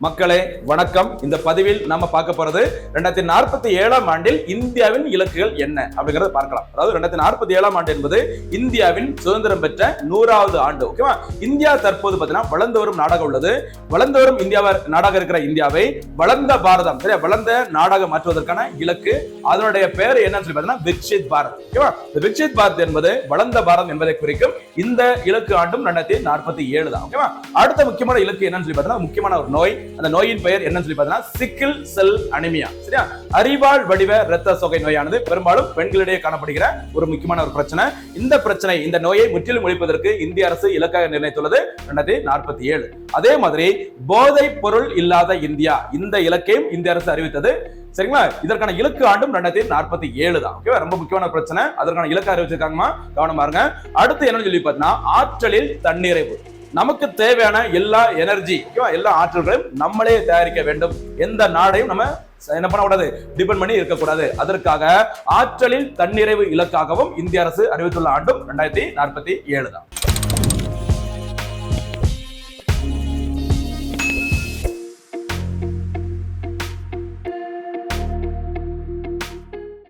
மக்களே வணக்கம். இந்த பதிவில் நம்ம பார்க்க போறது 2047 ஆண்டில் இந்தியாவின் இலக்குகள் என்ன அப்படிங்கறத பார்க்கலாம். அதாவது 2047 ஆண்டு என்பது இந்தியாவின் சுதந்திரம் பெற்ற 100வது ஆண்டு. ஓகேவா? இந்தியா தற்போது பார்த்தீங்கன்னா வளர்ந்து வரும் நாடாக உள்ளது. வளர்ந்து வரும் நாடாக இருக்கிற இந்தியாவை வளர்ந்த பாரதம், சரியா, வளர்ந்த நாடாக மாற்றுவதற்கான இலக்கு, அதனுடைய பேர் என்னன்னு சொல்லி பார்த்தீங்கன்னா விக்ஷித் பாரத். ஓகேவா? விக்ஷித் பாரத் என்பது வளர்ந்த பாரதம் என்பதை குறிக்கும். இந்த இலக்கு ஆண்டும் 2047 தான். ஓகேவா? அடுத்த முக்கியமான இலக்கு என்னன்னு சொல்லி பார்த்தீங்கன்னா முக்கியமான ஒரு நோய். அந்த நோயின் பெயர் என்னன்னு சொல்லி பார்த்தீங்கன்னா சிக்கிள் செல் அனிமியா. சரியா? அறிவாள் வடிவ இரத்த சோகை நோயானது பெரும்பாலும் பெண்களிடையே காணப்படுகிற ஒரு முக்கியமான ஒரு பிரச்சனை. இந்த நோயை முற்றிலும் ஒழிப்பதற்கு இந்திய அரசு இலக்காக நிர்ணயித்துள்ளது 2047. அதே மாதிரி போதை பொருள் இல்லாத இந்தியா, இந்த இலக்கையும் இந்திய அரசு அறிவித்தது. சரிங்களா? இதற்கான இலக்கு ஆண்டும் 2047 தான். ஓகேவா? ரொம்ப முக்கியமான பிரச்சனை. அதற்கான இலக்கு அறிவிச்சிருக்காங்கமா, கவனமா இருங்க. அடுத்து என்னன்னு சொல்லி பார்த்தீங்கன்னா ஆற்றலில் தன்னிறைவு. நமக்கு தேவையான எல்லா எனர்ஜி, எல்லா ஆற்றல்களையும் நம்மளே தயாரிக்க வேண்டும். எந்த நாடையும் நம்ம என்ன பண்ணக்கூடாது, டிபெண்ட் பண்ணி இருக்கக்கூடாது. அதற்காக ஆற்றலில் தன்னிறைவு இலக்காகவும் இந்திய அரசு அறிவித்துள்ள ஆண்டும் 2047 தான்.